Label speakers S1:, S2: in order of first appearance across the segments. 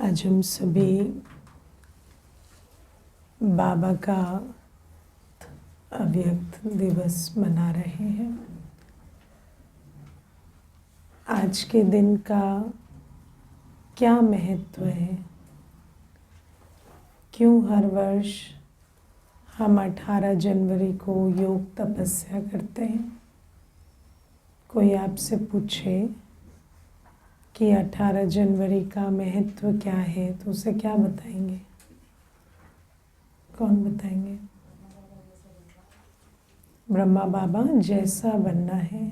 S1: आज हम सभी बाबा का अव्यक्त दिवस मना रहे हैं। आज के दिन का क्या महत्व है? क्यों हर वर्ष हम 18 जनवरी को योग तपस्या करते हैं? कोई आपसे पूछे कि 18 जनवरी का महत्व क्या है तो उसे क्या बताएंगे? कौन बताएंगे? ब्रह्मा बाबा जैसा बनना है।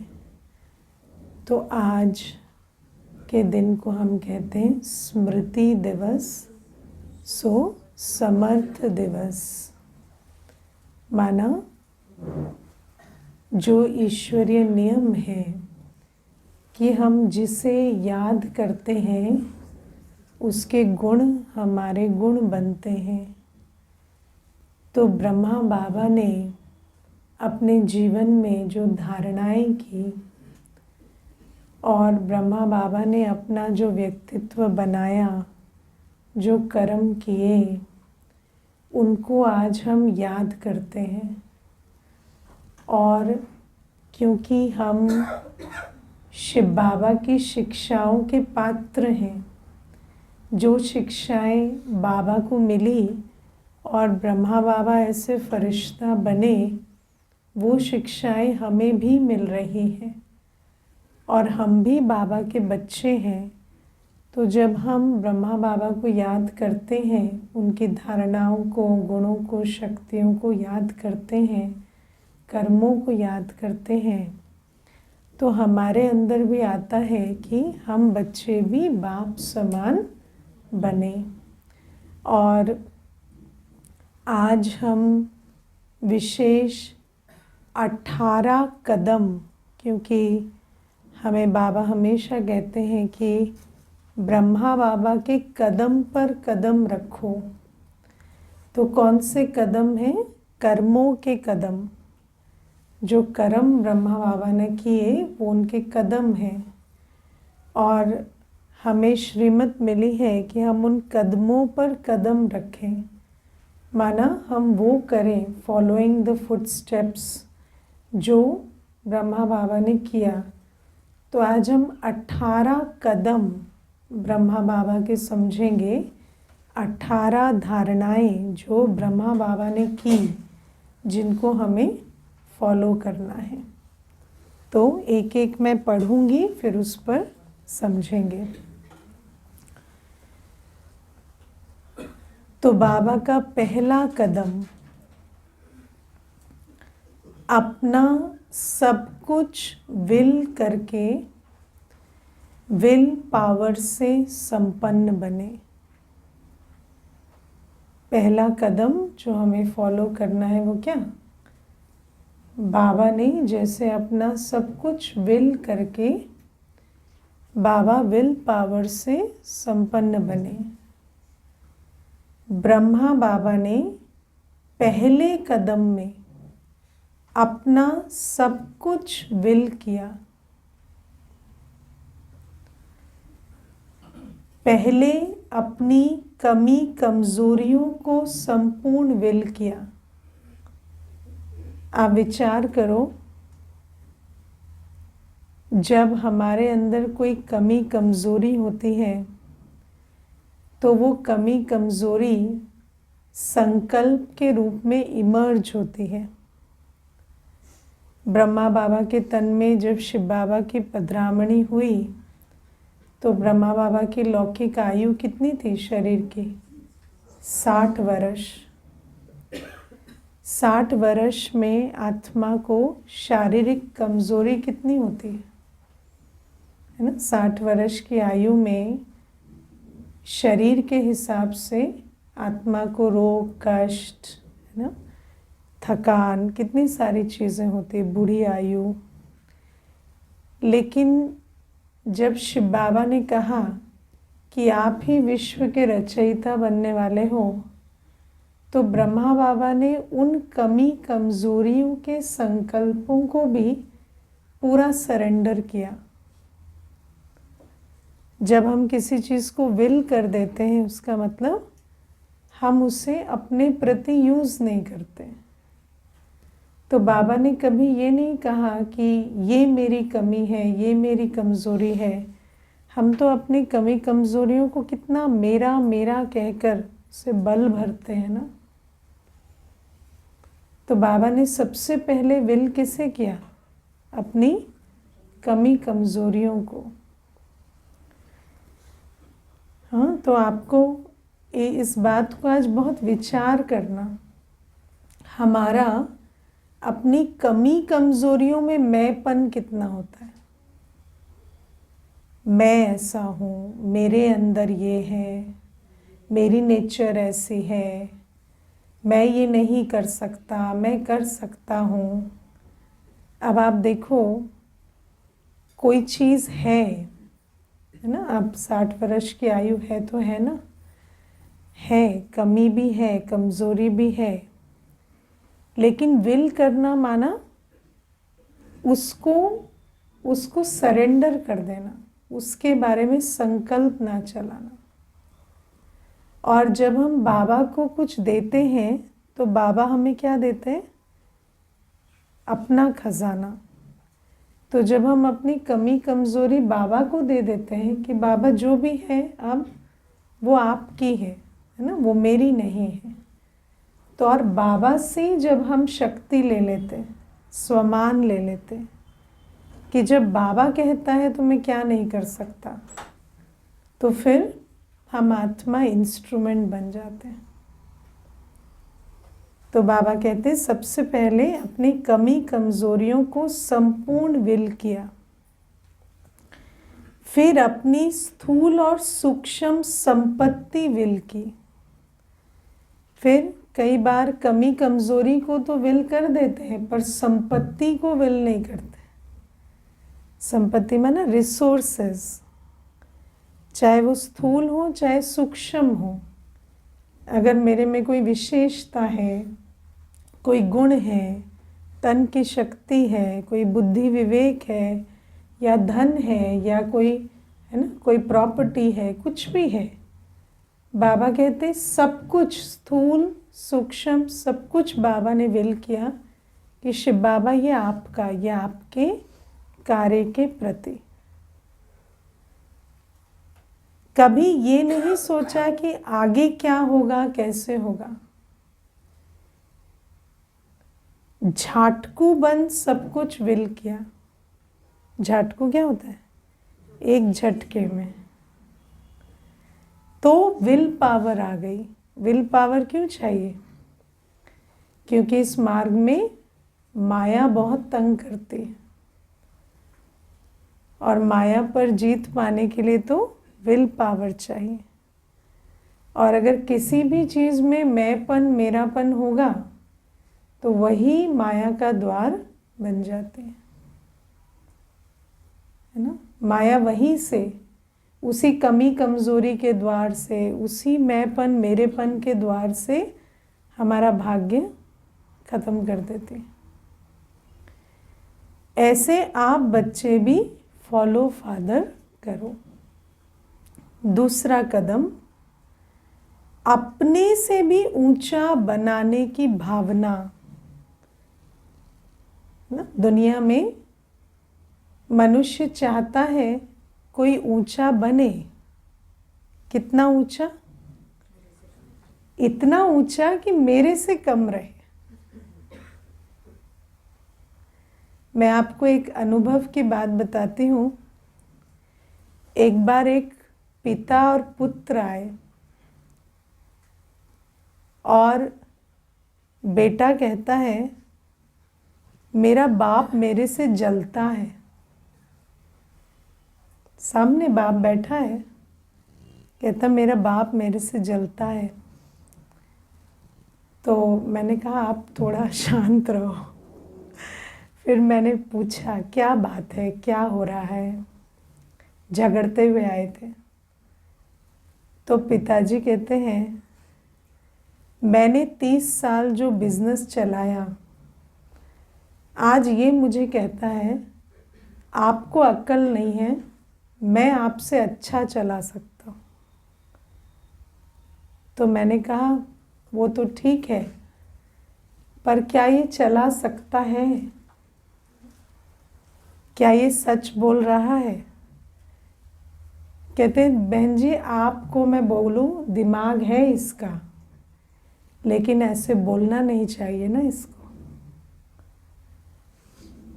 S1: तो आज के दिन को हम कहते हैं स्मृति दिवस, सो समर्थ दिवस। माना जो ईश्वरीय नियम है कि हम जिसे याद करते हैं उसके गुण हमारे गुण बनते हैं। तो ब्रह्मा बाबा ने अपने जीवन में जो धारणाएं की और ब्रह्मा बाबा ने अपना जो व्यक्तित्व बनाया, जो कर्म किए, उनको आज हम याद करते हैं। और क्योंकि हम शिव बाबा की शिक्षाओं के पात्र हैं, जो शिक्षाएं बाबा को मिली और ब्रह्मा बाबा ऐसे फरिश्ता बने, वो शिक्षाएं हमें भी मिल रही हैं और हम भी बाबा के बच्चे हैं। तो जब हम ब्रह्मा बाबा को याद करते हैं, उनकी धारणाओं को, गुणों को, शक्तियों को याद करते हैं, कर्मों को याद करते हैं, तो हमारे अंदर भी आता है कि हम बच्चे भी बाप समान बने। और आज हम विशेष 18 कदम, क्योंकि हमें बाबा हमेशा कहते हैं कि ब्रह्मा बाबा के कदम पर कदम रखो। तो कौन से कदम हैं? कर्मों के कदम। जो कर्म ब्रह्मा बाबा ने किए वो उनके कदम हैं और हमें श्रीमत मिली है कि हम उन कदमों पर कदम रखें। माना हम वो करें, फॉलोइंग द फुटस्टेप्स जो ब्रह्मा बाबा ने किया। तो आज हम 18 कदम ब्रह्मा बाबा के समझेंगे, 18 धारणाएं जो ब्रह्मा बाबा ने की, जिनको हमें फॉलो करना है। तो एक एक मैं पढ़ूंगी, फिर उस पर समझेंगे। तो बाबा का पहला कदम, अपना सब कुछ विल करके विल पावर से संपन्न बने। पहला कदम जो हमें फॉलो करना है वो क्या? बाबा ने जैसे अपना सब कुछ विल करके बाबा विल पावर से संपन्न बने। ब्रह्मा बाबा ने पहले कदम में अपना सब कुछ विल किया। पहले अपनी कमी कमजोरियों को संपूर्ण विल किया। आप विचार करो, जब हमारे अंदर कोई कमी कमजोरी होती है तो वो कमी कमजोरी संकल्प के रूप में इमर्ज होती है। ब्रह्मा बाबा के तन में जब शिव बाबा की पधरामणी हुई तो ब्रह्मा बाबा की लौकिक आयु कितनी थी शरीर की? 60 वर्ष। 60 वर्ष में आत्मा को शारीरिक कमजोरी कितनी होती है ना? 60 वर्ष की आयु में शरीर के हिसाब से आत्मा को रोग, कष्ट, है ना, थकान, कितनी सारी चीज़ें होती है, बूढ़ी आयु। लेकिन जब शिव बाबा ने कहा कि आप ही विश्व के रचयिता बनने वाले हो, तो ब्रह्मा बाबा ने उन कमी कमजोरियों के संकल्पों को भी पूरा सरेंडर किया। जब हम किसी चीज़ को विल कर देते हैं उसका मतलब हम उसे अपने प्रति यूज़ नहीं करते। तो बाबा ने कभी ये नहीं कहा कि ये मेरी कमी है, ये मेरी कमज़ोरी है। हम तो अपनी कमी कमज़ोरियों को कितना मेरा मेरा कहकर उसे बल भरते हैं ना। तो बाबा ने सबसे पहले विल किसे किया? अपनी कमी कमज़ोरियों को। हाँ, तो आपको इस बात को आज बहुत विचार करना। हमारा अपनी कमी कमज़ोरियों में मैंपन कितना होता है। मैं ऐसा हूँ, मेरे अंदर ये है, मेरी नेचर ऐसी है, मैं ये नहीं कर सकता, मैं कर सकता हूँ। अब आप देखो, कोई चीज़ है ना, आप 60 वर्ष की आयु है तो है ना, है, कमी भी है, कमज़ोरी भी है, लेकिन विल करना माना उसको सरेंडर कर देना, उसके बारे में संकल्प ना चलाना। और जब हम बाबा को कुछ देते हैं तो बाबा हमें क्या देते हैं? अपना खजाना। तो जब हम अपनी कमी कमज़ोरी बाबा को दे देते हैं कि बाबा जो भी है अब वो आपकी है ना, वो मेरी नहीं है। तो और बाबा से जब हम शक्ति ले लेते, स्वमान ले लेते कि जब बाबा कहता है तो मैं क्या नहीं कर सकता, तो फिर हम आत्मा इंस्ट्रूमेंट बन जाते हैं। तो बाबा कहते हैं सबसे पहले अपनी कमी कमज़ोरियों को संपूर्ण विल किया, फिर अपनी स्थूल और सूक्ष्म संपत्ति विल की। फिर कई बार कमी कमज़ोरी को तो विल कर देते हैं पर संपत्ति को विल नहीं करते। संपत्ति माना रिसोर्सेस, चाहे वो स्थूल हो चाहे सूक्ष्म हो। अगर मेरे में कोई विशेषता है, कोई गुण है, तन की शक्ति है, कोई बुद्धि विवेक है, या धन है, या कोई है ना, कोई प्रॉपर्टी है, कुछ भी है, बाबा कहते सब कुछ स्थूल सूक्ष्म सब कुछ बाबा ने विल किया कि शिव बाबा ये आपका, ये आपके कार्य के प्रति। कभी ये नहीं सोचा कि आगे क्या होगा, कैसे होगा। झाटकू बंद सब कुछ विल किया। झाटकू क्या होता है? एक झटके में। तो विल पावर आ गई। विल पावर क्यों चाहिए? क्योंकि इस मार्ग में माया बहुत तंग करती है और माया पर जीत पाने के लिए तो विल पावर चाहिए। और अगर किसी भी चीज़ में मैंपन मेरापन होगा तो वही माया का द्वार बन जाते हैं, है ना। माया वहीं से, उसी कमी कमज़ोरी के द्वार से, उसी मैंपन मेरेपन के द्वार से हमारा भाग्य ख़त्म कर देती है। ऐसे आप बच्चे भी फॉलो फादर करो। दूसरा कदम, अपने से भी ऊंचा बनाने की भावना ना। दुनिया में मनुष्य चाहता है कोई ऊंचा बने। कितना ऊंचा? इतना ऊंचा कि मेरे से कम रहे। मैं आपको एक अनुभव की बात बताती हूँ। एक बार एक पिता और पुत्र आए और बेटा कहता है मेरा बाप मेरे से जलता है। सामने बाप बैठा है, कहता मेरा बाप मेरे से जलता है। तो मैंने कहा आप थोड़ा शांत रहो। फिर मैंने पूछा क्या बात है, क्या हो रहा है? झगड़ते हुए आए थे। तो पिताजी कहते हैं मैंने 30 साल जो बिजनेस चलाया, आज ये मुझे कहता है आपको अक्ल नहीं है, मैं आपसे अच्छा चला सकता हूँ। तो मैंने कहा वो तो ठीक है, पर क्या ये चला सकता है? क्या ये सच बोल रहा है? कहते बहन जी, आपको मैं बोलूं दिमाग है इसका, लेकिन ऐसे बोलना नहीं चाहिए ना इसको।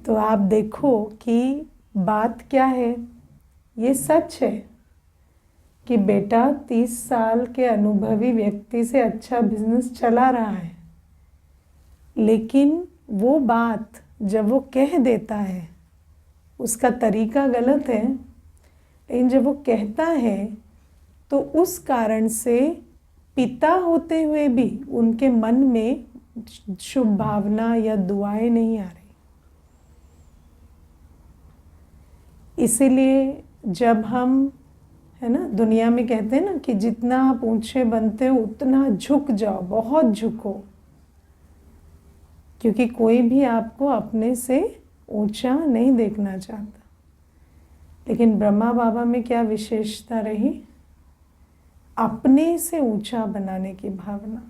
S1: तो आप देखो कि बात क्या है। ये सच है कि बेटा 30 साल के अनुभवी व्यक्ति से अच्छा बिजनेस चला रहा है, लेकिन वो बात जब वो कह देता है उसका तरीका गलत है, लेकिन जब वो कहता है तो उस कारण से पिता होते हुए भी उनके मन में शुभ भावना या दुआएं नहीं आ रही। इसीलिए जब हम, है ना, दुनिया में कहते हैं ना कि जितना आप ऊंचे बनते हो उतना झुक जाओ, बहुत झुको, क्योंकि कोई भी आपको अपने से ऊंचा नहीं देखना चाहता। लेकिन ब्रह्मा बाबा में क्या विशेषता रही? अपने से ऊंचा बनाने की भावना।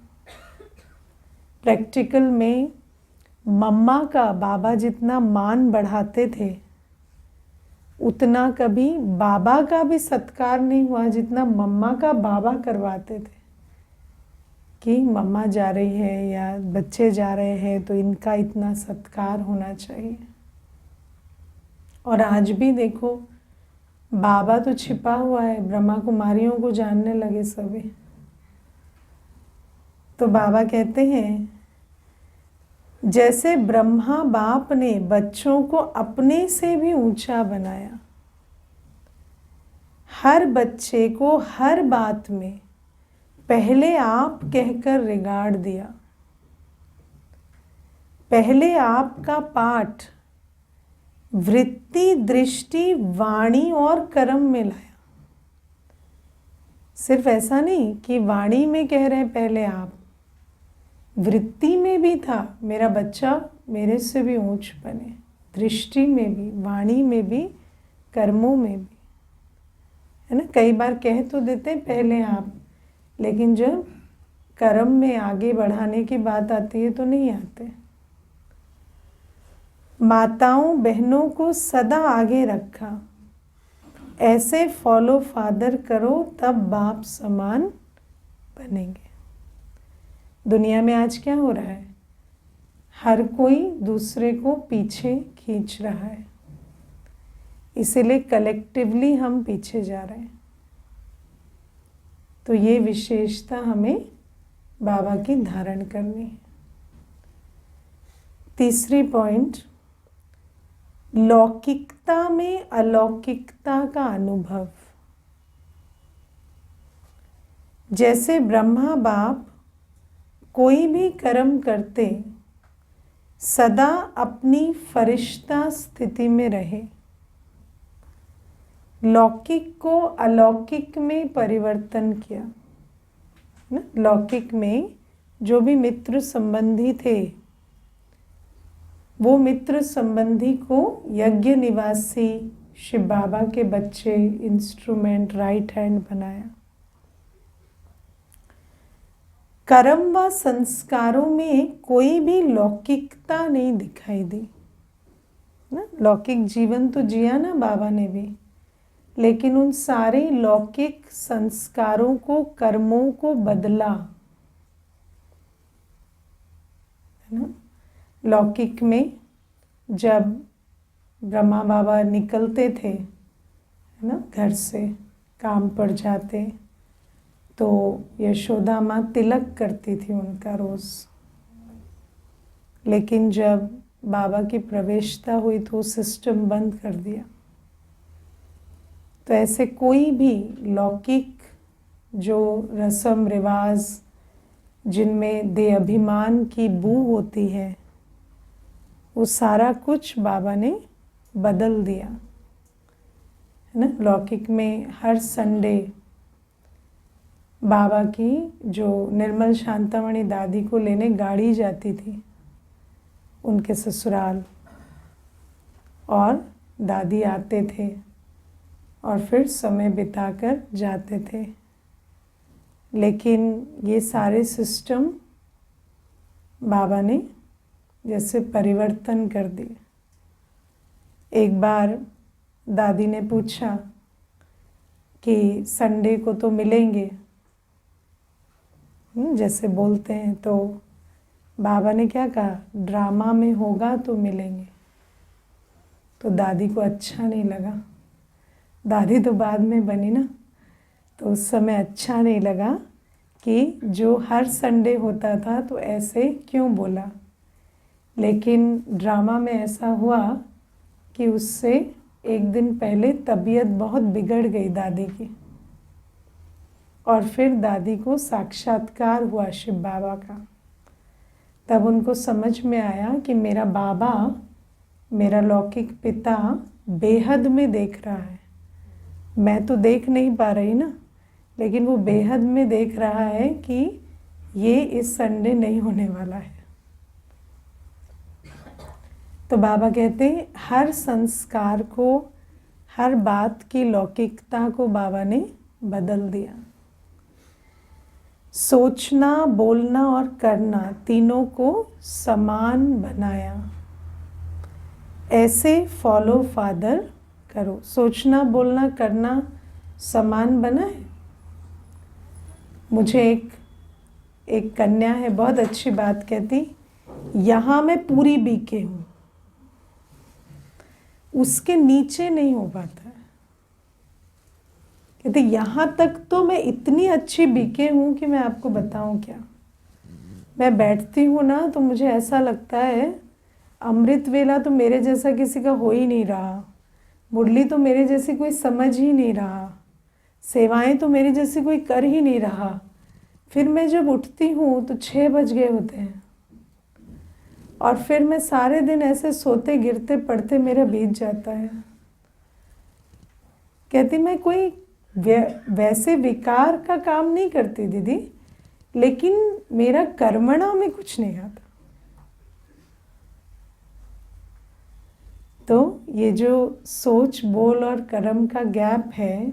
S1: प्रैक्टिकल में मम्मा का बाबा जितना मान बढ़ाते थे, उतना कभी बाबा का भी सत्कार नहीं हुआ जितना मम्मा का बाबा करवाते थे कि मम्मा जा रही है या बच्चे जा रहे हैं तो इनका इतना सत्कार होना चाहिए। और आज भी देखो, बाबा तो छिपा हुआ है, ब्रह्मा कुमारियों को जानने लगे सभी। तो बाबा कहते हैं जैसे ब्रह्मा बाप ने बच्चों को अपने से भी ऊंचा बनाया, हर बच्चे को हर बात में पहले आप कहकर रिगार्ड दिया, पहले आपका पाठ वृत्ति, दृष्टि, वाणी और कर्म में लाया। सिर्फ ऐसा नहीं कि वाणी में कह रहे हैं पहले आप, वृत्ति में भी था मेरा बच्चा मेरे से भी ऊंच बने, दृष्टि में भी, वाणी में भी, कर्मों में भी, है ना। कई बार कह तो देते पहले आप, लेकिन जब कर्म में आगे बढ़ाने की बात आती है तो नहीं आते। माताओं बहनों को सदा आगे रखा, ऐसे फॉलो फादर करो तब बाप समान बनेंगे। दुनिया में आज क्या हो रहा है? हर कोई दूसरे को पीछे खींच रहा है, इसीलिए कलेक्टिवली हम पीछे जा रहे हैं। तो ये विशेषता हमें बाबा की धारण करनी है। तीसरी पॉइंट, लौकिकता में अलौकिकता का अनुभव। जैसे ब्रह्मा बाप कोई भी कर्म करते सदा अपनी फरिश्ता स्थिति में रहे, लौकिक को अलौकिक में परिवर्तन किया ना। लौकिक में जो भी मित्र संबंधी थे, वो मित्र संबंधी को यज्ञ निवासी शिव बाबा के बच्चे, इंस्ट्रूमेंट, राइट हैंड बनाया। कर्म व संस्कारों में कोई भी लौकिकता नहीं दिखाई दी ना। लौकिक जीवन तो जिया ना बाबा ने भी, लेकिन उन सारे लौकिक संस्कारों को, कर्मों को बदला, है ना। लौकिक में जब ब्रह्मा बाबा निकलते थे, है ना, घर से काम पर जाते, तो यशोदा माँ तिलक करती थी उनका रोज़। लेकिन जब बाबा की प्रवेशता हुई तो सिस्टम बंद कर दिया। तो ऐसे कोई भी लौकिक जो रस्म रिवाज जिनमें दे अभिमान की बू होती है, वो सारा कुछ बाबा ने बदल दिया, है ना। लौकिक में हर संडे बाबा की जो निर्मल शांतामणि दादी को लेने गाड़ी जाती थी उनके ससुराल, और दादी आते थे और फिर समय बिताकर जाते थे। लेकिन ये सारे सिस्टम बाबा ने जैसे परिवर्तन कर दिए। एक बार दादी ने पूछा कि संडे को तो मिलेंगे, जैसे बोलते हैं, तो बाबा ने क्या कहा, ड्रामा में होगा तो मिलेंगे। तो दादी को अच्छा नहीं लगा। दादी तो बाद में बनी ना, तो उस समय अच्छा नहीं लगा कि जो हर संडे होता था तो ऐसे क्यों बोला। लेकिन ड्रामा में ऐसा हुआ कि उससे एक दिन पहले तबीयत बहुत बिगड़ गई दादी की, और फिर दादी को साक्षात्कार हुआ शिव बाबा का। तब उनको समझ में आया कि मेरा बाबा, मेरा लौकिक पिता बेहद में देख रहा है। मैं तो देख नहीं पा रही ना, लेकिन वो बेहद में देख रहा है कि ये इस संडे नहीं होने वाला है। तो बाबा कहते हैं हर संस्कार को, हर बात की लौकिकता को बाबा ने बदल दिया। सोचना, बोलना और करना तीनों को समान बनाया। ऐसे फॉलो फादर करो। सोचना, बोलना, करना समान बना है। मुझे एक कन्या है, बहुत अच्छी बात कहती, यहाँ मैं पूरी बीके हूँ, उसके नीचे नहीं हो पाता है। कहते यहाँ तक तो मैं इतनी अच्छी बीके हूँ कि मैं आपको बताऊँ क्या। मैं बैठती हूँ ना तो मुझे ऐसा लगता है अमृत वेला तो मेरे जैसा किसी का हो ही नहीं रहा, मुरली तो मेरे जैसी कोई समझ ही नहीं रहा, सेवाएं तो मेरी जैसी कोई कर ही नहीं रहा। फिर मैं जब उठती हूँ तो 6 बज गए होते हैं, और फिर मैं सारे दिन ऐसे सोते गिरते पड़ते मेरा बीत जाता है। कहती मैं कोई वैसे विकार का काम नहीं करती दीदी, लेकिन मेरा कर्मणा में कुछ नहीं आता। तो ये जो सोच, बोल और कर्म का गैप है,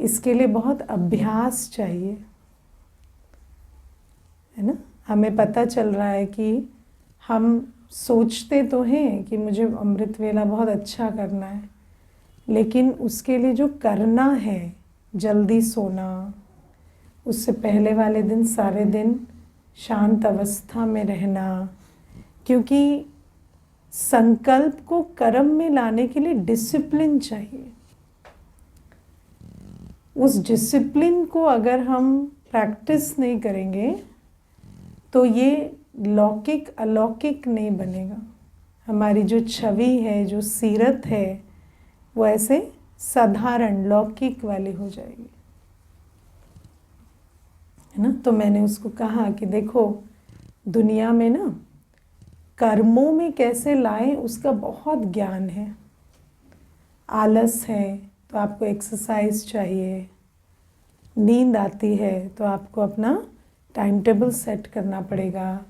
S1: इसके लिए बहुत अभ्यास चाहिए, है ना। हमें पता चल रहा है कि हम सोचते तो हैं कि मुझे अमृत वेला बहुत अच्छा करना है, लेकिन उसके लिए जो करना है, जल्दी सोना, उससे पहले वाले दिन सारे दिन शांत अवस्था में रहना, क्योंकि संकल्प को कर्म में लाने के लिए डिसिप्लिन चाहिए। उस डिसिप्लिन को अगर हम प्रैक्टिस नहीं करेंगे तो ये लौकिक अलौकिक नहीं बनेगा। हमारी जो छवि है, जो सीरत है, वो ऐसे साधारण लौकिक वाली हो जाएगी, है ना। तो मैंने उसको कहा कि देखो दुनिया में ना कर्मों में कैसे लाएं उसका बहुत ज्ञान है। आलस है तो आपको एक्सरसाइज चाहिए, नींद आती है तो आपको अपना टाइम टेबल सेट करना पड़ेगा।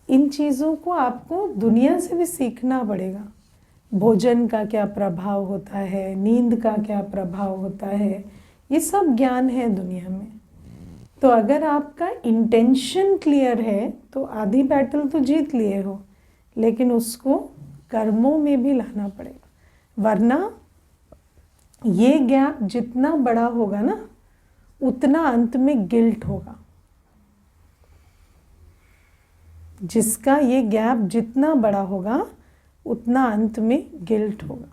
S1: इन चीज़ों को आपको दुनिया से भी सीखना पड़ेगा। भोजन का क्या प्रभाव होता है, नींद का क्या प्रभाव होता है, ये सब ज्ञान है दुनिया में। तो अगर आपका इंटेंशन क्लियर है तो आधी बैटल तो जीत लिए हो, लेकिन उसको कर्मों में भी लाना पड़ेगा। वरना ये गैप जितना बड़ा होगा ना, उतना अंत में गिल्ट होगा। जिसका ये गैप जितना बड़ा होगा, उतना अंत में गिल्ट होगा।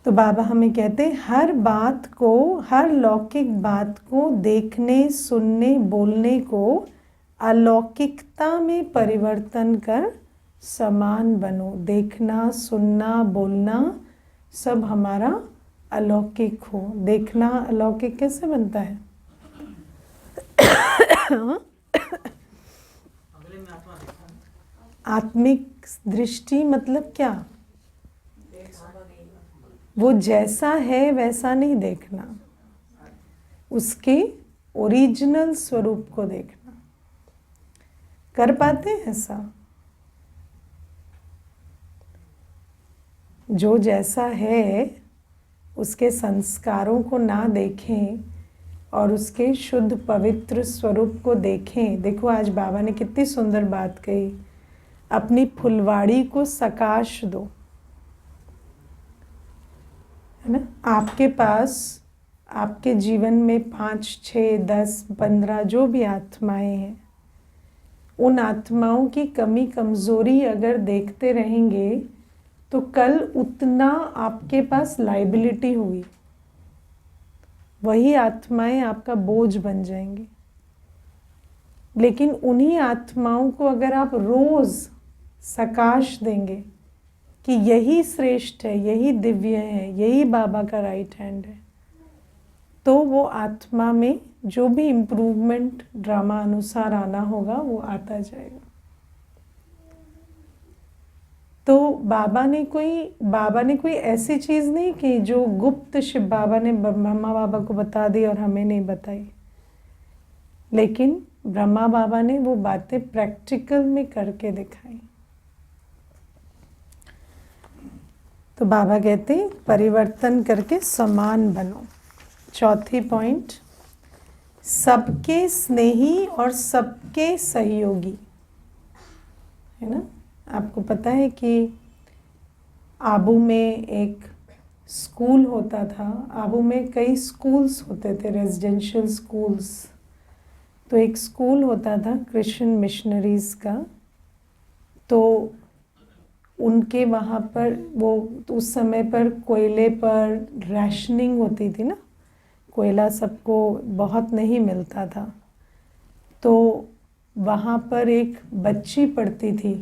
S1: तो बाबा हमें कहते हैं हर बात को, हर लौकिक बात को देखने, सुनने, बोलने को अलौकिकता में परिवर्तन कर समान बनो। देखना, सुनना, बोलना सब हमारा अलौकिक हो। देखना अलौकिक कैसे बनता है? आत्मिक दृष्टि मतलब क्या? वो जैसा है वैसा नहीं देखना, उसके ओरिजिनल स्वरूप को देखना। कर पाते हैं ऐसा? जो जैसा है उसके संस्कारों को ना देखें और उसके शुद्ध पवित्र स्वरूप को देखें। देखो आज बाबा ने कितनी सुंदर बात कही, अपनी फुलवाड़ी को सकाश दो, है ना। आपके पास आपके जीवन में 5, 6, 10, 15 जो भी आत्माएं हैं, उन आत्माओं की कमी कमजोरी अगर देखते रहेंगे तो कल उतना आपके पास लाइबिलिटी होगी, वही आत्माएं आपका बोझ बन जाएंगी। लेकिन उन्हीं आत्माओं को अगर आप रोज सकाश देंगे कि यही श्रेष्ठ है, यही दिव्य है, यही बाबा का राइट हैंड है, तो वो आत्मा में जो भी इम्प्रूवमेंट ड्रामा अनुसार आना होगा वो आता जाएगा। तो बाबा ने कोई ऐसी चीज़ नहीं की जो गुप्त शिव बाबा ने ब्रह्मा बाबा को बता दी और हमें नहीं बताई, लेकिन ब्रह्मा बाबा ने वो बातें प्रैक्टिकल में करके दिखाई। तो बाबा कहते हैं परिवर्तन करके समान बनो। चौथी पॉइंट, सबके स्नेही और सबके सहयोगी, है ना। आपको पता है कि आबू में एक स्कूल होता था, आबू में कई स्कूल्स होते थे, रेजिडेंशियल स्कूल्स। तो एक स्कूल होता था क्रिश्चियन मिशनरीज़ का, तो उनके वहाँ पर वो उस समय पर कोयले पर राशनिंग होती थी ना, कोयला सबको बहुत नहीं मिलता था। तो वहाँ पर एक बच्ची पढ़ती थी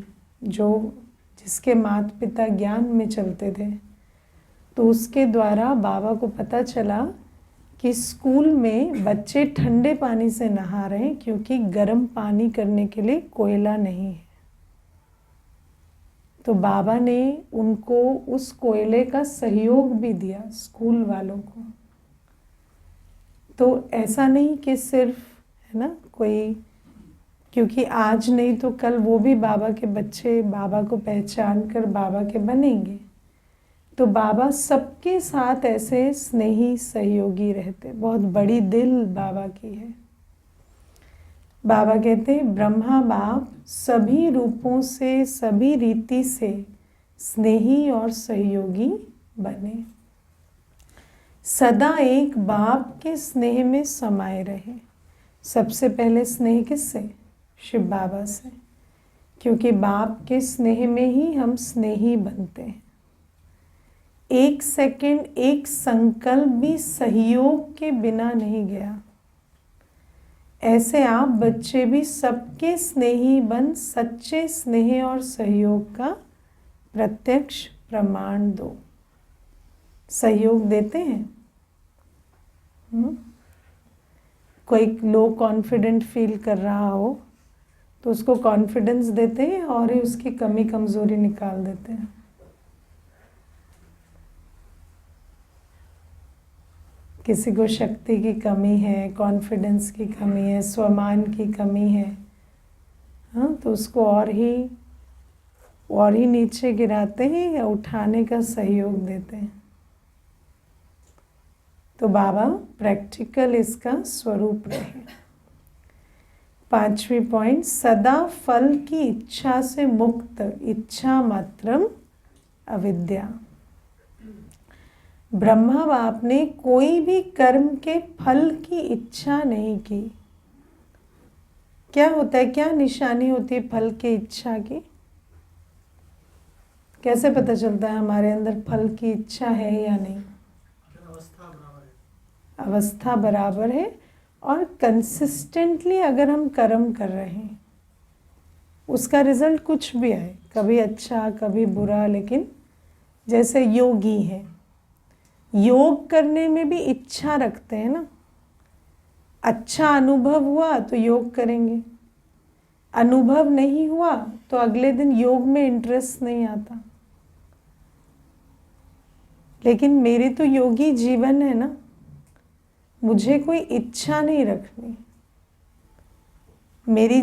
S1: जिसके माता पिता ज्ञान में चलते थे। तो उसके द्वारा बाबा को पता चला कि स्कूल में बच्चे ठंडे पानी से नहा रहे हैं क्योंकि गर्म पानी करने के लिए कोयला नहीं है। तो बाबा ने उनको उस कोयले का सहयोग भी दिया, स्कूल वालों को। तो ऐसा नहीं कि सिर्फ, है ना, कोई, क्योंकि आज नहीं तो कल वो भी बाबा के बच्चे बाबा को पहचान कर बाबा के बनेंगे। तो बाबा सबके साथ ऐसे स्नेही सहयोगी रहते, बहुत बड़ी दिल बाबा की है। बाबा कहते हैं ब्रह्मा बाप सभी रूपों से, सभी रीति से स्नेही और सहयोगी बने, सदा एक बाप के स्नेह में समाये रहे। सबसे पहले स्नेह किससे? शिव बाबा से, क्योंकि बाप के स्नेह में ही हम स्नेही बनते हैं। एक सेकंड, एक संकल्प भी सहयोग के बिना नहीं गया। ऐसे आप बच्चे भी सबके स्नेही बन सच्चे स्नेह और सहयोग का प्रत्यक्ष प्रमाण दो। सहयोग देते हैं? कोई लो कॉन्फिडेंट फील कर रहा हो तो उसको कॉन्फिडेंस देते हैं और ही उसकी कमी कमजोरी निकाल देते हैं। किसी को शक्ति की कमी है, कॉन्फिडेंस की कमी है, स्वमान की कमी है, हाँ, तो उसको और ही नीचे गिराते हैं या उठाने का सहयोग देते हैं। तो बाबा प्रैक्टिकल इसका स्वरूप रहे। पांचवी पॉइंट, सदा फल की इच्छा से मुक्त, इच्छा मात्रम अविद्या। ब्रह्मा बाप ने कोई भी कर्म के फल की इच्छा नहीं की। क्या होता है, क्या निशानी होती है फल की इच्छा की? कैसे पता चलता है हमारे अंदर फल की इच्छा है या नहीं? अवस्था बराबर है और कंसिस्टेंटली अगर हम कर्म कर रहे हैं, उसका रिजल्ट कुछ भी आए, कभी अच्छा कभी बुरा, लेकिन जैसे योगी हैं, योग करने में भी इच्छा रखते हैं ना। अच्छा अनुभव हुआ तो योग करेंगे, अनुभव नहीं हुआ तो अगले दिन योग में इंटरेस्ट नहीं आता। लेकिन मेरे तो योगी जीवन है ना, मुझे कोई इच्छा नहीं रखनी। मेरी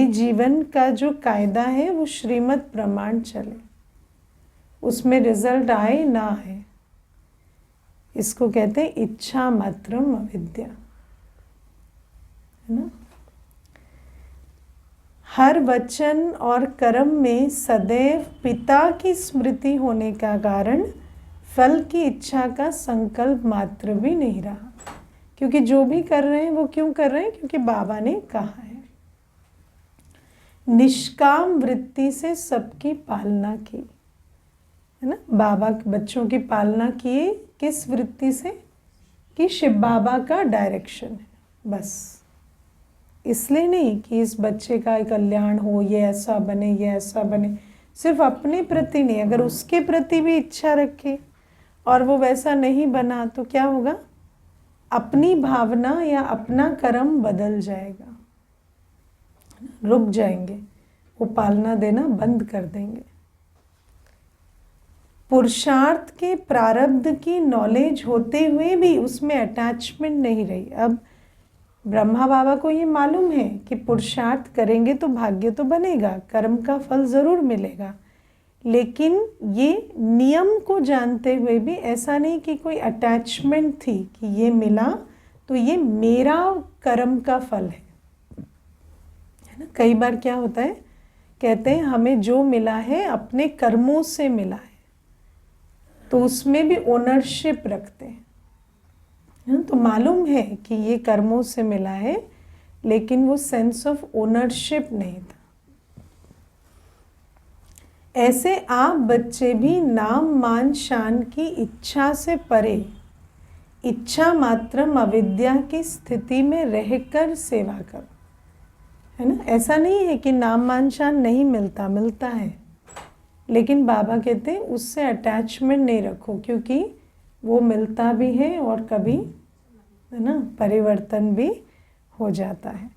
S1: जीवन का जो कायदा है वो श्रीमद् प्रमाण चले। उसमें रिजल्ट आए ना आए, इसको कहते हैं इच्छा मात्रम अविद्या, है ना। हर वचन और कर्म में सदैव पिता की स्मृति होने का कारण फल की इच्छा का संकल्प मात्र भी नहीं रहा, क्योंकि जो भी कर रहे हैं वो क्यों कर रहे हैं, क्योंकि बाबा ने कहा है। निष्काम वृत्ति से सबकी पालना की, है ना। बाबा बच्चों की पालना किए किस वृत्ति से, कि शिव बाबा का डायरेक्शन है, बस। इसलिए नहीं कि इस बच्चे का कल्याण हो, ये ऐसा बने, ये ऐसा बने, सिर्फ अपने प्रति नहीं, अगर उसके प्रति भी इच्छा रखे और वो वैसा नहीं बना तो क्या होगा, अपनी भावना या अपना कर्म बदल जाएगा, रुक जाएंगे, वो पालना देना बंद कर देंगे। पुरुषार्थ के प्रारब्ध की नॉलेज होते हुए भी उसमें अटैचमेंट नहीं रही। अब ब्रह्मा बाबा को ये मालूम है कि पुरुषार्थ करेंगे तो भाग्य तो बनेगा, कर्म का फल ज़रूर मिलेगा, लेकिन ये नियम को जानते हुए भी ऐसा नहीं कि कोई अटैचमेंट थी कि ये मिला तो ये मेरा कर्म का फल है ना। कई बार क्या होता है, कहते हैं हमें जो मिला है अपने कर्मों से मिला है, तो उसमें भी ओनरशिप रखते हैं। तो मालूम है कि ये कर्मों से मिला है, लेकिन वो सेंस ऑफ ओनरशिप नहीं था। ऐसे आप बच्चे भी नाम मान शान की इच्छा से परे इच्छा मात्रम अविद्या की स्थिति में रहकर सेवा करो, है ना। ऐसा नहीं है कि नाम मान शान नहीं मिलता, मिलता है, लेकिन बाबा कहते हैं उससे अटैचमेंट नहीं रखो, क्योंकि वो मिलता भी है और कभी, है ना, परिवर्तन भी हो जाता है।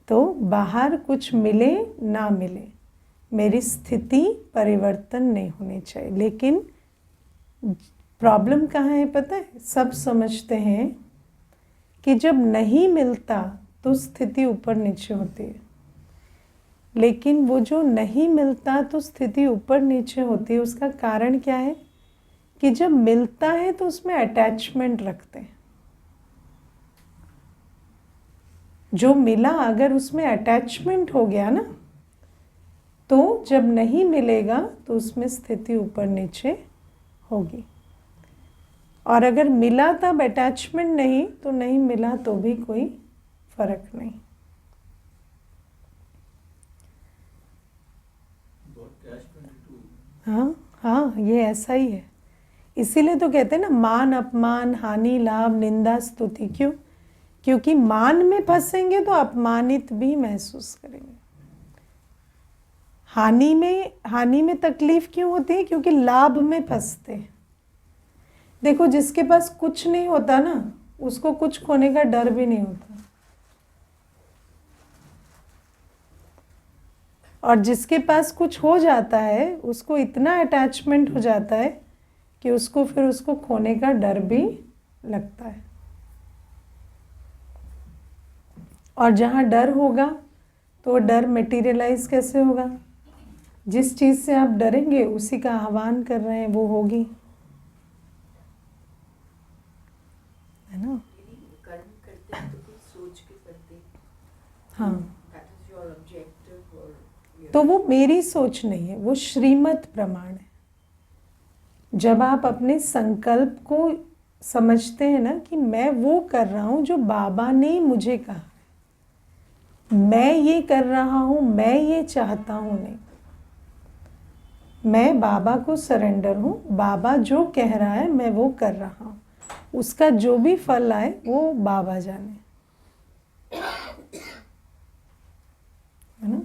S1: तो बाहर कुछ मिले ना मिले, मेरी स्थिति परिवर्तन नहीं होनी चाहिए। लेकिन प्रॉब्लम कहाँ है पता है, सब समझते हैं कि जब नहीं मिलता तो स्थिति ऊपर नीचे होती है, लेकिन वो जो नहीं मिलता तो स्थिति ऊपर नीचे होती है, उसका कारण क्या है कि जब मिलता है तो उसमें अटैचमेंट रखते हैं। जो मिला अगर उसमें अटैचमेंट हो गया ना, तो जब नहीं मिलेगा तो उसमें स्थिति ऊपर नीचे होगी। और अगर मिला तब अटैचमेंट नहीं, तो नहीं मिला तो भी कोई फर्क नहीं। हाँ हाँ, ये ऐसा ही है। इसीलिए तो कहते हैं ना, मान अपमान हानि लाभ निंदा स्तुति। क्यों? क्योंकि मान में फंसेंगे तो अपमानित भी महसूस करेंगे। हानि में तकलीफ क्यों होती है? क्योंकि लाभ में फंसते हैं। देखो, जिसके पास कुछ नहीं होता ना, उसको कुछ खोने का डर भी नहीं होता, और जिसके पास कुछ हो जाता है उसको इतना अटैचमेंट हो जाता है कि उसको फिर उसको खोने का डर भी लगता है। और जहाँ डर होगा तो डर मटेरियलाइज कैसे होगा? जिस चीज़ से आप डरेंगे उसी का आह्वान कर रहे हैं, वो होगी, है ना।
S2: कर्म करते हैं तो कुछ सोच के करते हैं।
S1: हाँ,
S2: or
S1: तो वो मेरी सोच नहीं है, वो श्रीमत प्रमाण है। जब आप अपने संकल्प को समझते हैं ना कि मैं वो कर रहा हूँ जो बाबा ने मुझे कहा, मैं ये कर रहा हूँ, मैं ये चाहता हूँ नहीं, मैं बाबा को सरेंडर हूँ, बाबा जो कह रहा है मैं वो कर रहा हूँ, उसका जो भी फल आए वो बाबा जाने, है ना।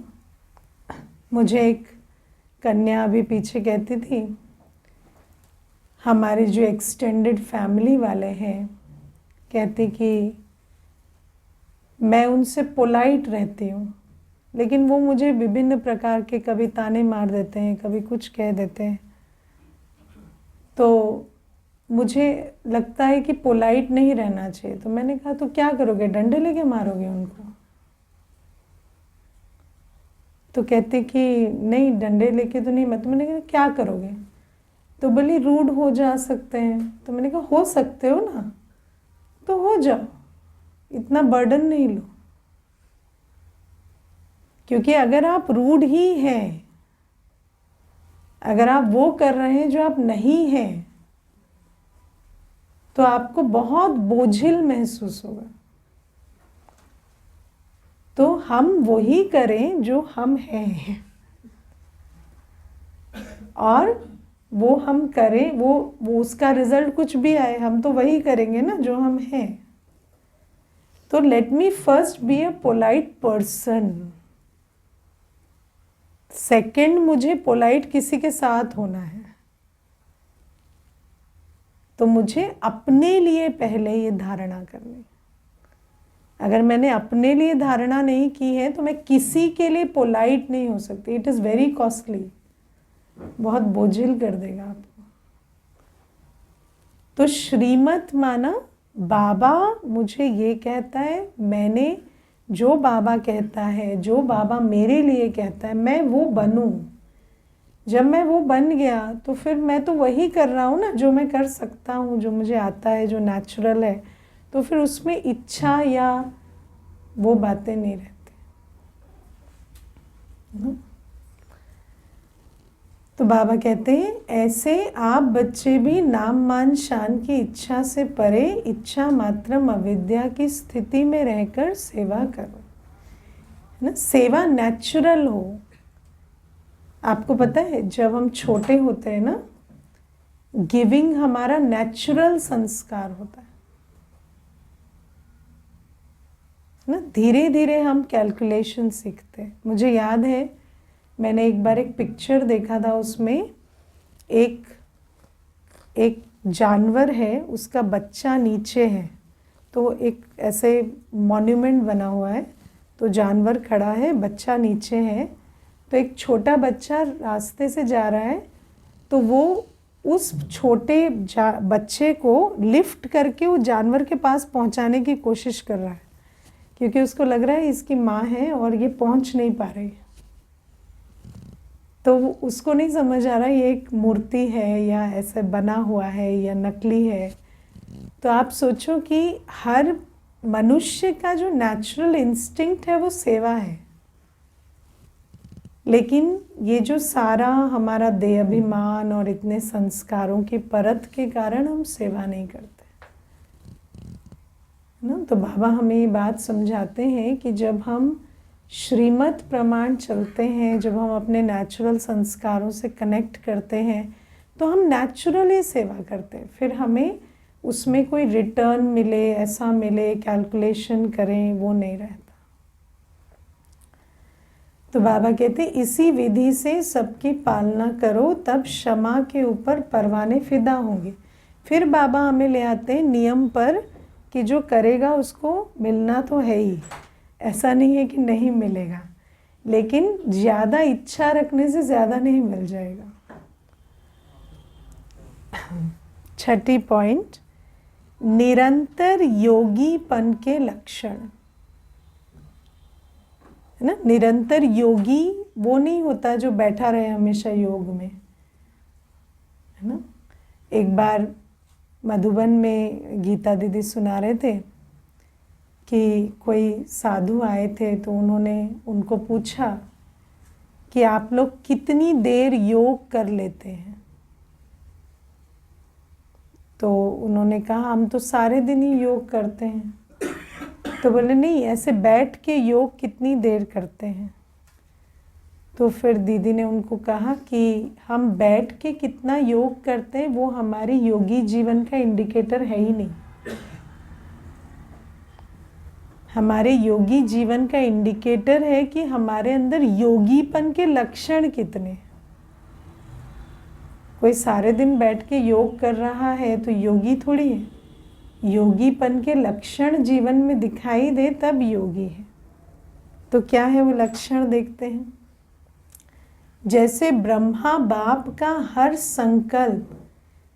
S1: मुझे एक कन्या अभी पीछे कहती थी, हमारे जो एक्सटेंडेड फैमिली वाले हैं, कहती कि मैं उनसे पोलाइट रहती हूँ, लेकिन वो मुझे विभिन्न प्रकार के कभी ताने मार देते हैं, कभी कुछ कह देते हैं, तो मुझे लगता है कि पोलाइट नहीं रहना चाहिए। तो मैंने कहा तो क्या करोगे, डंडे लेके मारोगे उनको? तो कहते कि नहीं, डंडे लेके तो नहीं, मैं तो, मैंने कहा क्या करोगे? तो बोली रूड हो जा सकते हैं। तो मैंने कहा हो सकते हो ना, तो हो जाओ, इतना बर्डन नहीं लो। क्योंकि अगर आप रूड ही हैं, अगर आप वो कर रहे हैं जो आप नहीं हैं, तो आपको बहुत बोझिल महसूस होगा। तो हम वही करें जो हम हैं, और वो हम करें, वो उसका रिजल्ट कुछ भी आए, हम तो वही करेंगे ना जो हम हैं। तो let me first be a polite person. Second, मुझे पोलाइट किसी के साथ होना है, तो मुझे अपने लिए पहले ये धारणा करनी। अगर मैंने अपने लिए धारणा नहीं की है तो मैं किसी के लिए पोलाइट नहीं हो सकती। इट इज़ वेरी कॉस्टली, बहुत बोझिल कर देगा आपको। तो श्रीमत माना बाबा मुझे ये कहता है, मैंने जो बाबा कहता है, जो बाबा मेरे लिए कहता है, मैं वो बनूं। जब मैं वो बन गया तो फिर मैं तो वही कर रहा हूँ ना जो मैं कर सकता हूँ, जो मुझे आता है, जो नेचुरल है। तो फिर उसमें इच्छा या वो बातें नहीं रहती। तो बाबा कहते हैं ऐसे आप बच्चे भी नाम मान शान की इच्छा से परे इच्छा मात्रम अविद्या की स्थिति में रहकर सेवा करो, है ना। सेवा नेचुरल हो। आपको पता है जब हम छोटे होते हैं ना, गिविंग हमारा नेचुरल संस्कार होता है ना। धीरे धीरे हम कैलकुलेशन सीखते हैं। मुझे याद है मैंने एक बार एक पिक्चर देखा था, उसमें एक जानवर है, उसका बच्चा नीचे है। तो एक ऐसे मॉन्यूमेंट बना हुआ है, तो जानवर खड़ा है, बच्चा नीचे है। तो एक छोटा बच्चा रास्ते से जा रहा है, तो वो उस छोटे बच्चे को लिफ्ट करके वो जानवर के पास पहुंचाने की कोशिश कर रहा है, क्योंकि उसको लग रहा है इसकी माँ है और ये पहुंच नहीं पा रही। तो उसको नहीं समझ आ रहा ये एक मूर्ति है या ऐसे बना हुआ है या नकली है। तो आप सोचो कि हर मनुष्य का जो नेचुरल इंस्टिंक्ट है वो सेवा है, लेकिन ये जो सारा हमारा देह अभिमान और इतने संस्कारों की परत के कारण हम सेवा नहीं करते ना। तो बाबा हमें ये बात समझाते हैं कि जब हम श्रीमत प्रमाण चलते हैं, जब हम अपने नेचुरल संस्कारों से कनेक्ट करते हैं, तो हम नेचुरली सेवा करते हैं। फिर हमें उसमें कोई रिटर्न मिले, ऐसा मिले, कैलकुलेशन करें, वो नहीं रहता। तो बाबा कहते इसी विधि से सबकी पालना करो, तब क्षमा के ऊपर परवाने फिदा होंगे। फिर बाबा हमें ले आते हैं नियम पर कि जो करेगा उसको मिलना तो है ही, ऐसा नहीं है कि नहीं मिलेगा, लेकिन ज़्यादा इच्छा रखने से ज़्यादा नहीं मिल जाएगा। छठी पॉइंट, निरंतर योगीपन के लक्षण, है ना। निरंतर योगी वो नहीं होता जो बैठा रहे हमेशा योग में, है ना। एक बार मधुबन में गीता दीदी सुना रहे थे कि कोई साधु आए थे, तो उन्होंने उनको पूछा कि आप लोग कितनी देर योग कर लेते हैं। तो उन्होंने कहा हम तो सारे दिन ही योग करते हैं। तो बोले नहीं, ऐसे बैठ के योग कितनी देर करते हैं। तो फिर दीदी ने उनको कहा कि हम बैठ के कितना योग करते हैं वो हमारे योगी जीवन का इंडिकेटर है ही नहीं। हमारे योगी जीवन का इंडिकेटर है कि हमारे अंदर योगीपन के लक्षण कितने। कोई सारे दिन बैठ के योग कर रहा है तो योगी थोड़ी है। योगीपन के लक्षण जीवन में दिखाई दे तब योगी है। तो क्या है वो लक्षण, देखते हैं। जैसे ब्रह्मा बाप का हर संकल्प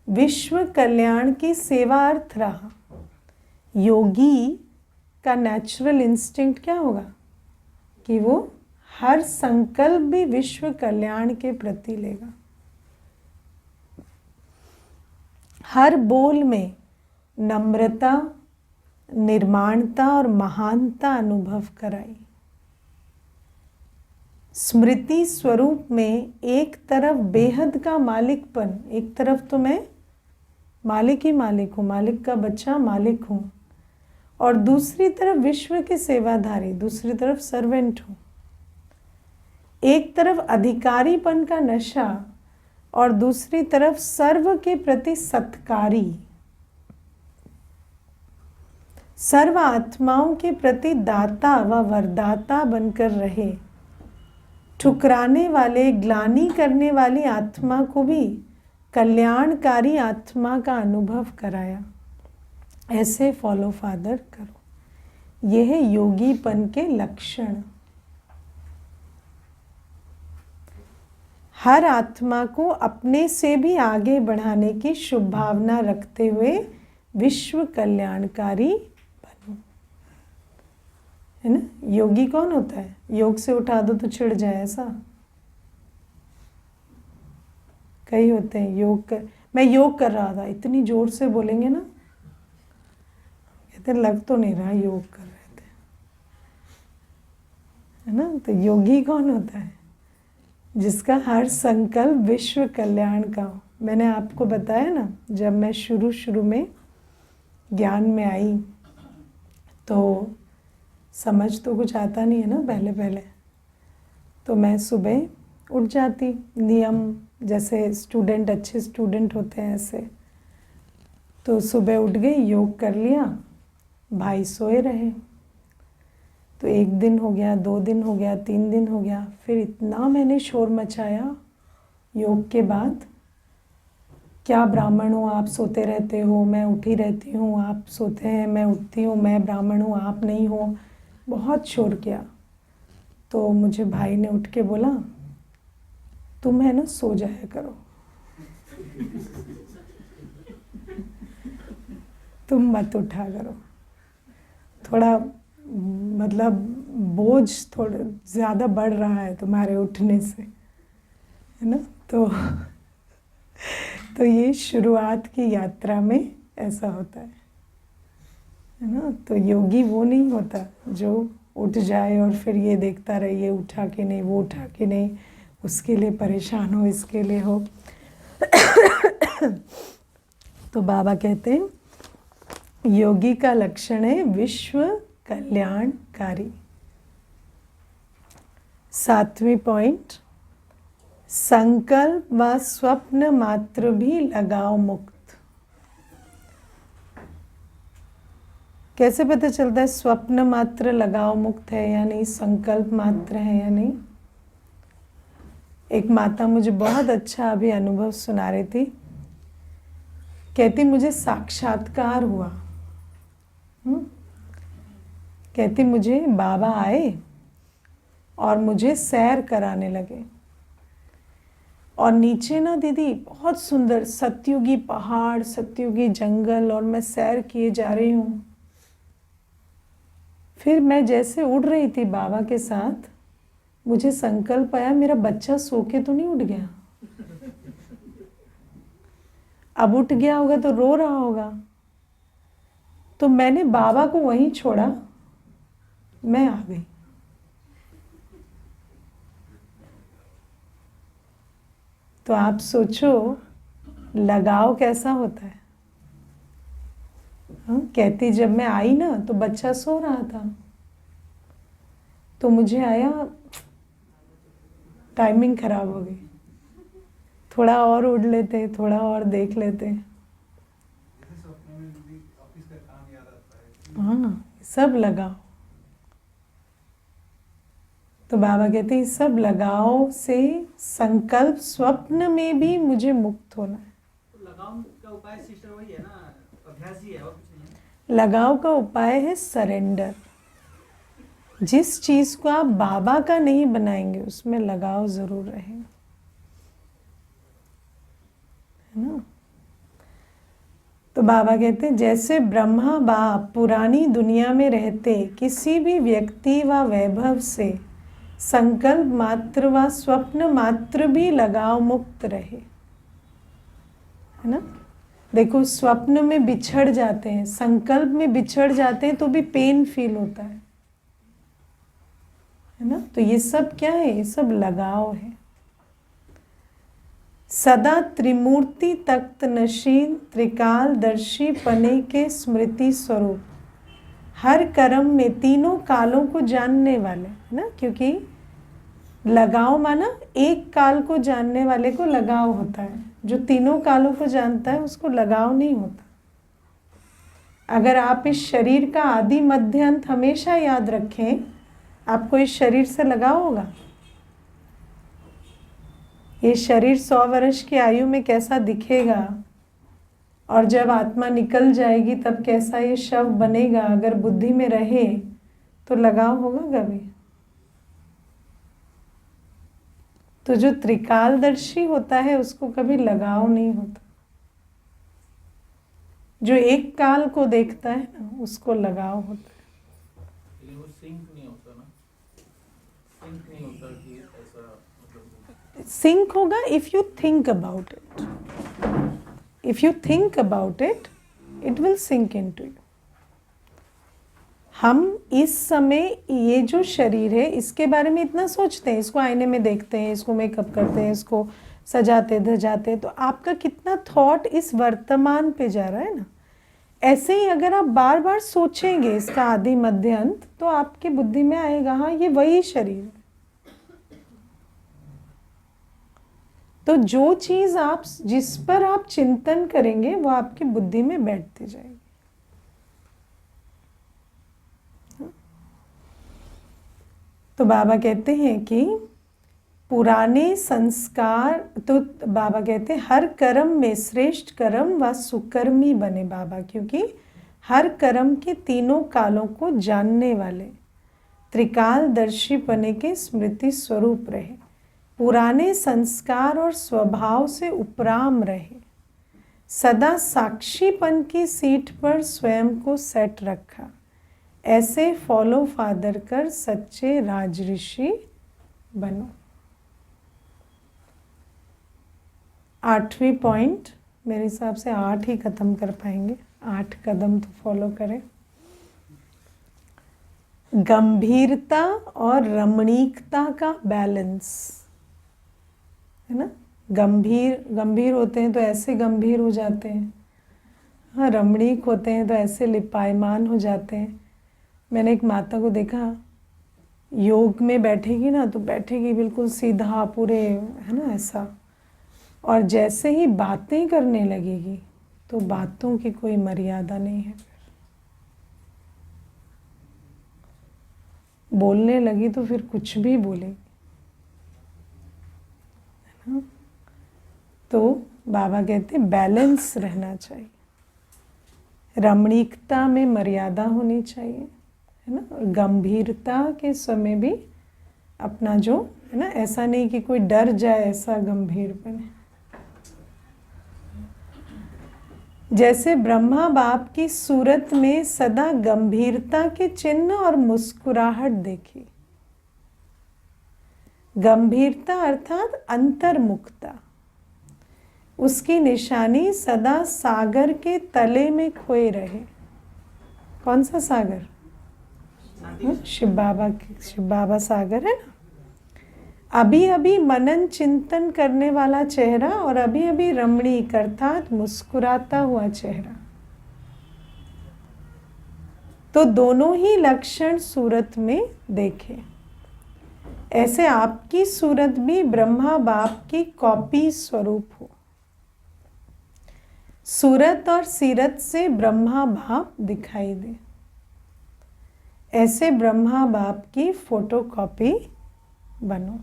S1: विश्व कल्याण की सेवार्थ रहा, योगी का नेचुरल इंस्टिंक्ट क्या होगा कि वो हर संकल्प भी विश्व कल्याण के प्रति लेगा। हर बोल में नम्रता, निर्माणता और महानता अनुभव कराई। स्मृति स्वरूप में एक तरफ बेहद का मालिकपन, एक तरफ तो मैं मालिक ही मालिक हूँ, मालिक का बच्चा मालिक हूँ, और दूसरी तरफ विश्व के सेवाधारी, दूसरी तरफ सर्वेंट हूँ। एक तरफ अधिकारीपन का नशा और दूसरी तरफ सर्व के प्रति सत्कारी, सर्व आत्माओं के प्रति दाता व वरदाता बनकर रहे। ठुकराने वाले, ग्लानि करने वाली आत्मा को भी कल्याणकारी आत्मा का अनुभव कराया। ऐसे फॉलो फादर करो। यह है योगीपन के लक्षण। हर आत्मा को अपने से भी आगे बढ़ाने की शुभ भावना रखते हुए विश्व कल्याणकारी बनो। है ना? योगी कौन होता है? योग से उठा दो तो छिड़ जाए ऐसा? कई होते हैं मैं योग कर रहा था, इतनी जोर से बोलेंगे ना, कहते लग तो नहीं रहा योग कर रहे थे। है ना? तो योगी कौन होता है? जिसका हर संकल्प विश्व कल्याण का हो। मैंने आपको बताया ना, जब मैं शुरू में ज्ञान में आई तो समझ तो कुछ आता नहीं है ना पहले। तो मैं सुबह उठ जाती, नियम जैसे स्टूडेंट, अच्छे स्टूडेंट होते हैं ऐसे। तो सुबह उठ गई, योग कर लिया, भाई सोए रहे। तो 1 दिन हो गया, 2 दिन हो गया, 3 दिन हो गया, फिर इतना मैंने शोर मचाया योग के बाद, क्या ब्राह्मण हो आप सोते रहते हो, मैं उठी रहती हूँ, आप सोते हैं मैं उठती हूँ, मैं ब्राह्मण हूँ आप नहीं हो, बहुत शोर किया। तो मुझे भाई ने उठ के बोला, तुम है ना सो जाया करो, तुम मत उठा करो, थोड़ा मतलब बोझ थोड़ा ज़्यादा बढ़ रहा है तुम्हारे उठने से, है ना? तो ये शुरुआत की यात्रा में ऐसा होता है ना? तो योगी वो नहीं होता जो उठ जाए और फिर ये देखता रहे ये उठा के नहीं, वो उठा के नहीं, उसके लिए परेशान हो, इसके लिए हो। तो बाबा कहते हैं योगी का लक्षण है विश्व कल्याणकारी। 7वीं पॉइंट, संकल्प व स्वप्न मात्र भी लगाव मुक्त। कैसे पता चलता है स्वप्न मात्र लगाव मुक्त है या नहीं, संकल्प मात्र है या नहीं? एक माता मुझे बहुत अच्छा अभी अनुभव सुना रही थी। कहती मुझे साक्षात्कार हुआ। कहती मुझे बाबा आए और मुझे सैर कराने लगे, और नीचे ना दीदी बहुत सुंदर सतयुगी पहाड़, सतयुगी जंगल, और मैं सैर किए जा रही हूँ। फिर मैं जैसे उड़ रही थी बाबा के साथ, मुझे संकल्प आया मेरा बच्चा सो के तो नहीं उठ गया, अब उठ गया होगा तो रो रहा होगा। तो मैंने बाबा को वहीं छोड़ा, मैं आ गई। तो आप सोचो लगाव कैसा होता है। कहती जब मैं आई ना तो बच्चा सो रहा था, तो मुझे आया टाइमिंग खराब हो गई, थोड़ा और उड़ लेते, थोड़ा और देख लेते। हाँ, सब लगाओ। तो बाबा कहते हैं सब लगाव से संकल्प स्वप्न में भी मुझे मुक्त होना है।
S3: तो लगाव का उपाय सिस्टर वही है ना, अभ्यास ही है और कुछ नहीं है।
S1: लगाव का उपाय है सरेंडर। जिस चीज को आप बाबा का नहीं बनाएंगे उसमें लगाव जरूर रहेगा, है ना? तो बाबा कहते हैं जैसे ब्रह्मा बाप पुरानी दुनिया में रहते किसी भी व्यक्ति व वैभव से संकल्प मात्र व स्वप्न मात्र भी लगाव मुक्त रहे, है ना? देखो स्वप्न में बिछड़ जाते हैं, संकल्प में बिछड़ जाते हैं तो भी पेन फील होता है ना। तो ये सब क्या है? ये सब लगाव है। सदा त्रिमूर्ति तख्त नशीन त्रिकालदर्शी पने के स्मृति स्वरूप, हर कर्म में तीनों कालों को जानने वाले, है ना। क्योंकि लगाव माना एक काल को जानने वाले को लगाव होता है, जो तीनों कालों को जानता है उसको लगाव नहीं होता। अगर आप इस शरीर का आदि मध्य अंत हमेशा याद रखें, आपको इस शरीर से लगाव होगा। ये शरीर 100 वर्ष की आयु में कैसा दिखेगा और जब आत्मा निकल जाएगी तब कैसा ये शव बनेगा, अगर बुद्धि में रहे तो लगाव होगा कभी? तो जो त्रिकालदर्शी होता है उसको कभी लगाव नहीं होता। जो एक काल को देखता है ना, उसको लगाव होता है।
S4: वो सिंक नहीं होता ना, सिंक नहीं होता कि ऐसा मतलब
S1: सिंक होगा if you think about it. If you think about it, it will sink into you. हम इस समय ये जो शरीर है इसके बारे में इतना सोचते हैं, इसको आईने में देखते हैं, इसको मेकअप करते हैं, इसको सजाते धजाते, तो आपका कितना थॉट इस वर्तमान पे जा रहा है ना। ऐसे ही अगर आप बार बार सोचेंगे इसका आदि मध्य अंत, तो आपकी बुद्धि में आएगा हाँ ये वही शरीर है। तो जो चीज आप जिस पर आप चिंतन करेंगे वो आपकी बुद्धि में बैठती जाएगी। तो बाबा कहते हैं कि पुराने संस्कार, तो बाबा कहते हैं हर कर्म में श्रेष्ठ कर्म व सुकर्मी बने बाबा, क्योंकि हर कर्म के तीनों कालों को जानने वाले त्रिकालदर्शी पने के स्मृति स्वरूप रहे, पुराने संस्कार और स्वभाव से उपराम रहे, सदा साक्षीपन की सीट पर स्वयं को सेट रखा, ऐसे फॉलो फादर कर सच्चे राजऋषि बनो। 8वीं पॉइंट, मेरे हिसाब से 8 ही ख़त्म कर पाएंगे, 8 कदम तो फॉलो करें। गंभीरता और रमणीकता का बैलेंस, है ना। गंभीर होते हैं तो ऐसे गंभीर हो जाते हैं, हाँ रमणीक होते हैं तो ऐसे लिपायमान हो जाते हैं। मैंने एक माता को देखा, योग में बैठेगी ना तो बैठेगी बिल्कुल सीधा पूरे, है ना ऐसा, और जैसे ही बातें करने लगेगी तो बातों की कोई मर्यादा नहीं है। बोलने लगी तो फिर कुछ भी बोलेगी, है ना। तो बाबा कहते हैं बैलेंस रहना चाहिए, रमणीकता में मर्यादा होनी चाहिए, है ना। और गंभीरता के समय भी अपना जो है ना, ऐसा नहीं कि कोई डर जाए, ऐसा गंभीर बने। जैसे ब्रह्मा बाप की सूरत में सदा गंभीरता के चिन्ह और मुस्कुराहट देखी। गंभीरता अर्थात अंतर्मुखता, उसकी निशानी सदा सागर के तले में खोए रहे। कौन सा सागर? शिव बाबा सागर है ना। अभी अभी मनन चिंतन करने वाला चेहरा और अभी अभी रमणीक अर्थात मुस्कुराता हुआ चेहरा, तो दोनों ही लक्षण सूरत में देखे। ऐसे आपकी सूरत भी ब्रह्मा बाप की कॉपी स्वरूप हो। सूरत और सीरत से ब्रह्मा बाप दिखाई दे, ऐसे ब्रह्मा बाप की फोटोकॉपी बनो।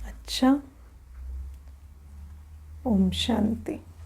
S1: अच्छा, ओम शांति।